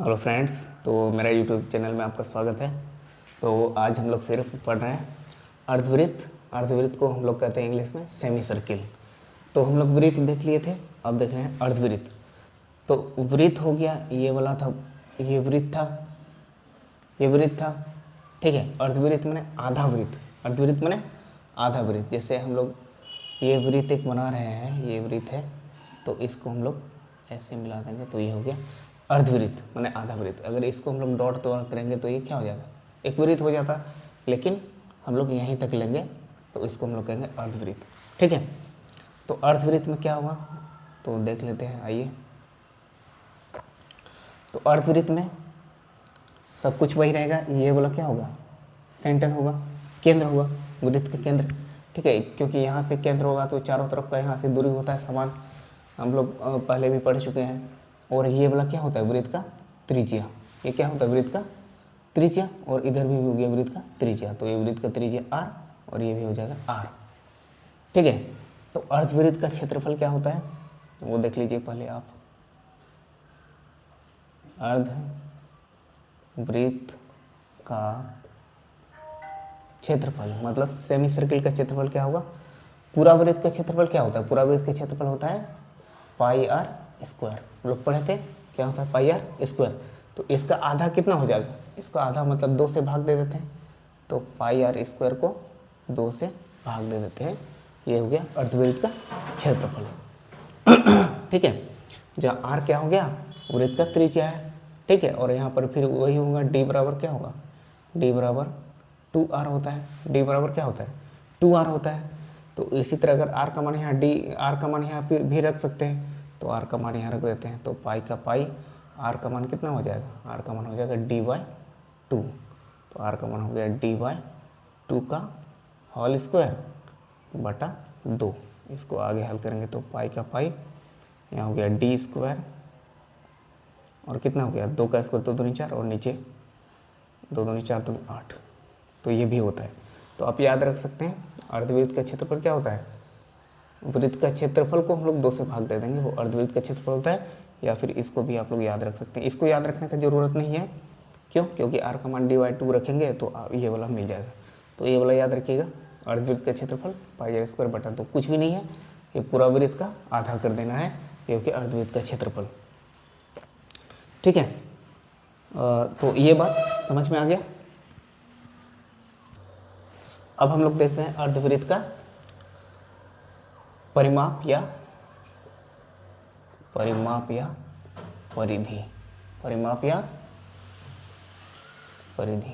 Hello friends, तो मेरा YouTube channel में आपका स्वागत है। तो आज हम लोग फिर पढ़ रहे हैं अर्धवृत्त। अर्धवृत्त को हम लोग कहते हैं इंग्लिश में सेमी सर्किल। तो हम लोग वृत्त देख लिए थे, अब देख रहे हैं अर्धवृत्त। तो वृत्त हो गया, ये वाला था, ये वृत्त था, ये वृत्त था, ठीक है। अर्धवृत्त मैंने आधा वृत्त, अर्धवृत्त मैंने आधा वृत्त। जैसे हम लोग ये वृत्त एक बना रहे हैं, ये वृत्त है, तो इसको हम लोग ऐसे मिला देंगे तो ये हो गया अर्धवृत्त मैंने आधा वृत्त। अगर इसको हम लोग डॉट द्वारा करेंगे तो ये क्या हो जाएगा, एक वृत्त हो जाता। लेकिन हम लोग यहीं तक लेंगे तो इसको हम लोग कहेंगे अर्धवृत्त, ठीक है। तो अर्धवृत्त में क्या हुआ तो देख लेते हैं, आइए। तो अर्धवृत्त में सब कुछ वही रहेगा। ये वाला क्या होगा, सेंटर होगा, केंद्र होगा, वृत्त का केंद्र, ठीक है। क्योंकि यहाँ से केंद्र होगा तो चारों तरफ का यहाँ से दूरी होता है समान, हम लोग पहले भी पढ़ चुके हैं। और ये वाला क्या होता है, वृत्त का त्रिज्या। ये क्या होता है, वृत्त का त्रिज्या। और इधर भी हो गया वृत्त का त्रिज्या, तो ये वृत्त का त्रिज्या r और ये भी हो जाएगा r, ठीक है। तो अर्धवृत्त का क्षेत्रफल क्या होता है वो देख लीजिए पहले आप। अर्धवृत्त का क्षेत्रफल मतलब सेमी सर्किल का क्षेत्रफल क्या होगा। पूरा वृत्त का क्षेत्रफल क्या होता है, पूरा वृत्त का क्षेत्रफल होता है पाई आर स्क्वायर। लोग पढ़े थे क्या होता है, पाई आर स्क्वायर। तो इसका आधा कितना हो जाएगा, इसका आधा मतलब 2 से भाग दे देते हैं, तो पाई आर स्क्वायर को 2 से भाग दे देते हैं। ये हो गया अर्धवृत्त का क्षेत्रफल, ठीक है। जहाँ आर क्या हो गया, वृत्त का त्रिज्या है, ठीक है। और यहाँ पर फिर वही होगा, डी बराबर क्या होगा, डी बराबर 2r होता है। डी बराबर क्या होता है, 2r होता है। तो इसी तरह अगर r का मान यहाँ r का मान यहाँ भी रख सकते हैं, तो r का मान यहाँ रख देते हैं। तो पाई का पाई, r का मान कितना हो जाएगा, r का मान हो जाएगा d/2। तो r का मान हो गया d/2 का होल स्क्वायर बटा 2। इसको आगे हल करेंगे तो पाई का पाई यहाँ हो गया d स्क्वायर और कितना हो गया 2 का स्क्वायर तो 2 दूनी 4 और नीचे 2 दूनी 4 दूनी 8। तो ये भी होता है। तो आप याद रख सकते हैं अर्धवृत्त का क्षेत्रफल क्या होता है, वृत्त का क्षेत्रफल को हम लोग 2 से भाग दे देंगे, वो अर्धवृत्त का क्षेत्रफल होता है। या फिर इसको भी आप लोग याद रख सकते हैं। इसको याद रखने की ज़रूरत नहीं है, क्यों, क्योंकि r का मान d/2 रखेंगे तो ये वाला मिल जाएगा। तो ये वाला याद रखिएगा, अर्धवृत्त का क्षेत्रफल पाई आर स्क्वायर बटा 2, कुछ भी नहीं है, ये पूरा वृत्त का आधा कर देना है, क्योंकि अर्धवृत्त का क्षेत्रफल, ठीक है। तो ये बात समझ में आ गया। अब हम लोग देखते हैं अर्धवृत्त का परिमाप या परिधि, परिमाप या परिधि,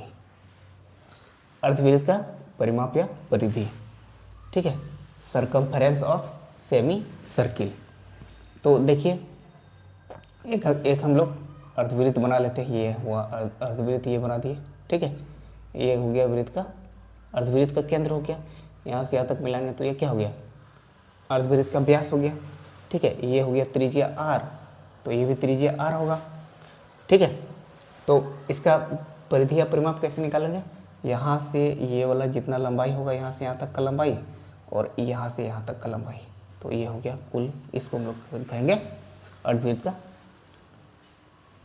अर्धवृत्त का परिमाप या परिधि, ठीक है। Circumference of semi circle. तो देखिए एक हम लोग अर्धवृत्त बना लेते हैं। ये हुआ अर्धवृत्त, ये बना दिए, ठीक है। ये हो गया वृत्त का, अर्धवृत्त का केंद्र हो गया। यहाँ से यहाँ तक मिलाएंगे तो ये क्या हो गया, अर्धवृत्त का व्यास हो गया, ठीक है। ये हो गया त्रिज्या r, तो ये भी त्रिज्या r होगा, ठीक है। तो इसका परिधि या परिमाप कैसे निकालेंगे, यहाँ से ये वाला जितना लंबाई होगा, यहाँ से यहाँ तक का लंबाई और यहाँ से यहाँ तक का लंबाई, तो ये हो गया कुल। इसको हम लोग कहेंगे अर्धवृत्त का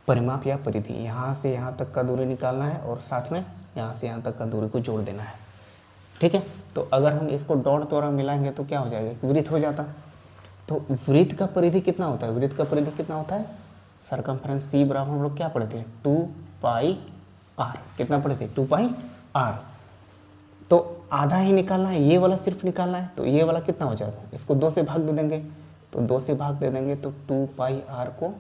परिमाप या परिधि। यहाँ से यहाँ तक का दूरी निकालना है और साथ में यहाँ से यहाँ तक का दूरी को जोड़ देना है, ठीक है। तो अगर हम इसको डॉट द्वारा मिलाएंगे तो क्या हो जाएगा, वृत्त हो जाता। तो वृत्त का परिधि कितना होता है, वृत्त का परिधि कितना होता है, सरकमफेरेंस C बराबर हम लोग क्या पढ़े थे, 2 पाई r। कितना पढ़े थे, 2 पाई r। तो आधा ही निकालना है, ये वाला सिर्फ निकालना है। तो ये वाला कितना हो जाएगा, इसको 2 से भाग दे देंगे, तो 2 से भाग दे देंगे तो 2 पाई r को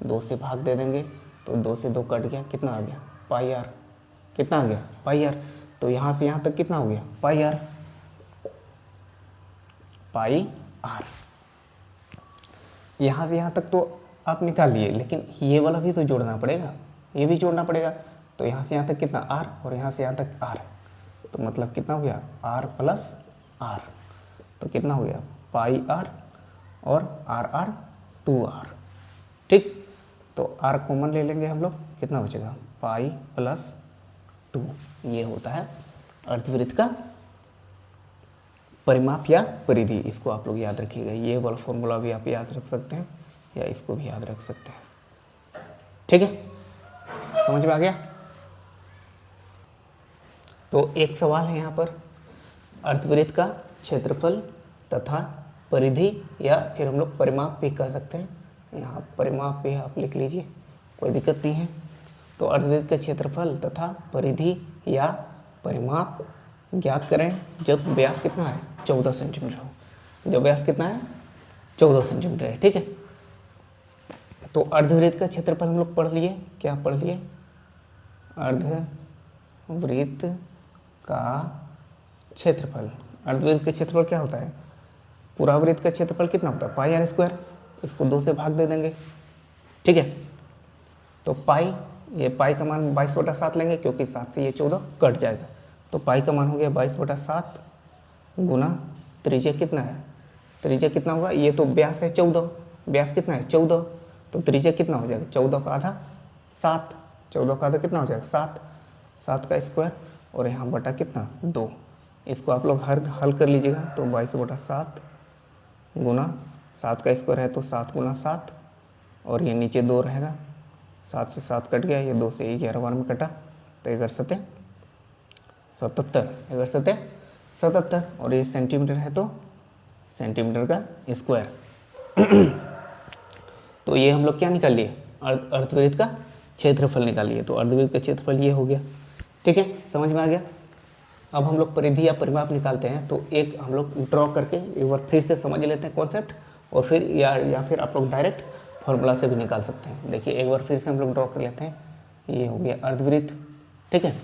2 से भाग दे देंगे, तो 2 से 2 कट गया, कितना आ गया, पाई r। कितना आ गया, पाई r। तो यहाँ से यहाँ तक कितना हो गया, पाई r, पाई r। यहाँ से यहाँ तक तो आप निकाल लिए, लेकिन ये वाला भी तो जोड़ना पड़ेगा, ये भी जोड़ना पड़ेगा। तो यहाँ से यहाँ तक कितना r और यहाँ से यहाँ तक r, तो मतलब कितना हो गया r प्लस r। तो कितना हो गया पाई r और r 2r, ठीक। तो r कॉमन ले लेंगे हम लोग, कितना बचेगा, पाई प्लस 2। ये होता है अर्धवृत्त का परिमाप या परिधि। इसको आप लोग याद रखिएगा। ये वाला फॉर्मूला भी आप याद रख सकते हैं या इसको भी याद रख सकते हैं, ठीक है। समझ में आ गया। तो एक सवाल है यहाँ पर, अर्धवृत्त का क्षेत्रफल तथा परिधि या फिर हम लोग परिमाप भी कह सकते हैं, यहाँ परिमाप भी आप लिख लीजिए, कोई दिक्कत नहीं है। तो अर्धवृत्त का क्षेत्रफल तथा परिधि या परिमाप ज्ञात करें जब व्यास कितना है 14 सेंटीमीटर हो। जब व्यास कितना है 14 सेंटीमीटर है, ठीक है। तो अर्धवृत्त का क्षेत्रफल हम लोग पढ़ लिए, क्या पढ़ लिए, अर्धवृत्त का क्षेत्रफल। अर्धवृत्त का क्षेत्रफल क्या होता है, पूरा वृत्त का क्षेत्रफल कितना होता है पाई आर स्क्वायर, इसको 2 से भाग दे देंगे, ठीक है। तो पाई, ये पाई का मान 22/7 लेंगे क्योंकि 7 से ये 14 कट जाएगा, तो पाई का मान हो गया 22/7 गुना त्रिज्या कितना है, त्रिज्या कितना होगा, ये तो व्यास है 14, व्यास कितना है 14, तो त्रिज्या कितना हो जाएगा 14 का आधा 7, 14 का आधा कितना हो जाएगा 7, 7 का स्क्वायर और यहाँ बटा कितना 2, इसको आप लोग हल कर लीजिएगा। तो 22/7 गुना 7 का स्क्वायर है तो 7 गुना 7 और ये नीचे 2 रहेगा, 7 से 7 कट गया, ये 2 से 11 बार में कटा, तो 11×7 77, 11×7 77 और ये सेंटीमीटर है तो सेंटीमीटर का स्क्वायर। तो ये हम लोग क्या निकाल लिए, अर्धवृत्त का क्षेत्रफल निकाल लिए। तो अर्धवृत्त का क्षेत्रफल ये हो गया, ठीक है, समझ में आ गया। अब हम लोग परिधि या परिमाप निकालते हैं, तो एक हम लोग ड्रॉ करके एक बार फिर से समझ लेते हैं कॉन्सेप्ट, और फिर या फिर आप लोग डायरेक्ट फॉर्मूला से भी निकाल सकते हैं। देखिए एक बार फिर से हम लोग ड्रॉ कर लेते हैं, ये हो गया अर्धवृत्त, ठीक है,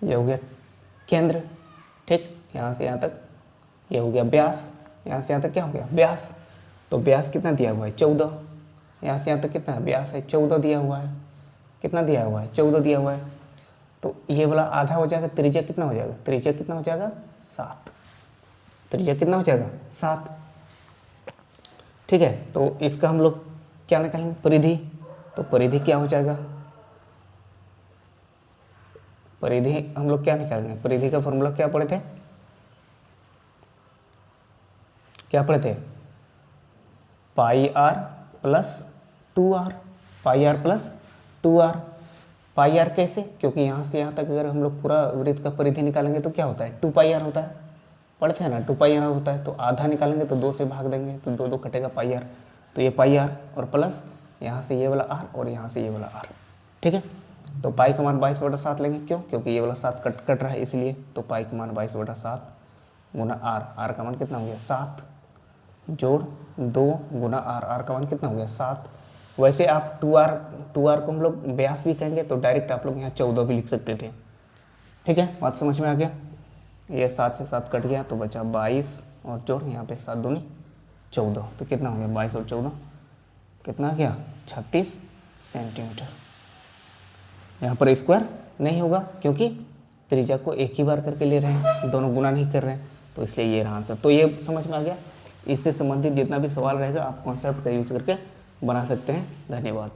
ये हो गया केंद्र, ठीक, यहाँ से यहाँ तक ये हो गया व्यास, यहाँ से यहाँ तक क्या हो गया व्यास, तो व्यास कितना दिया हुआ है 14, यहाँ से यहाँ तक कितना है व्यास है 14 दिया हुआ है, कितना दिया हुआ है 14 दिया हुआ है, तो ये वाला आधा हो जाएगा, त्रिज्या कितना हो जाएगा, त्रिज्या कितना हो जाएगा 7, त्रिज्या कितना हो जाएगा 7, ठीक है। तो इसका हम लोग क्या निकालेंगे परिधि, तो परिधि क्या हो जाएगा, परिधि हम लोग क्या निकालेंगे, परिधि का फॉर्मूला क्या पढ़े थे, क्या पढ़े थे, pi r plus 2r, pi r plus 2r, pi r कैसे, क्योंकि यहाँ से यहाँ तक अगर हम लोग पूरा वृत्त का परिधि निकालेंगे तो क्या होता है 2 पाई आर होता है, पढ़ते हैं ना 2 पाई आर होता है, तो आधा निकालेंगे तो 2 से भाग देंगे तो 2 कटेगा पाई आर, तो ये पाई आर और प्लस यहाँ से ये वाला आर और यहाँ से ये वाला आर, ठीक है। तो पाई का मान 22/7 लेंगे, क्यों, क्योंकि ये वाला 7 कट रहा है इसलिए, तो पाई का मान 22/7 गुना आर, आर का मान कितना हो गया 7 जोड़ 2 गुना आर, आर का मान कितना हो गया 7। वैसे आप 2r को हम लोग व्यास भी कहेंगे, तो डायरेक्ट आप लोग यहाँ 14 भी लिख सकते थे, ठीक है, बात समझ में आ गया। ये 7 से 7 कट गया तो बचा 22 और जोड़ यहाँ पे 7 दूनी 14, तो कितना हो गया 22 और 14 कितना आ गया 36 सेंटीमीटर। यहाँ पर स्क्वायर नहीं होगा क्योंकि त्रिज्या को एक ही बार करके ले रहे हैं, दोनों गुना नहीं कर रहे हैं, तो इसलिए ये रहा आंसर। तो ये समझ में आ गया। इससे संबंधित जितना भी सवाल रहेगा आप कॉन्सेप्ट का यूज करके बना सकते हैं। धन्यवाद।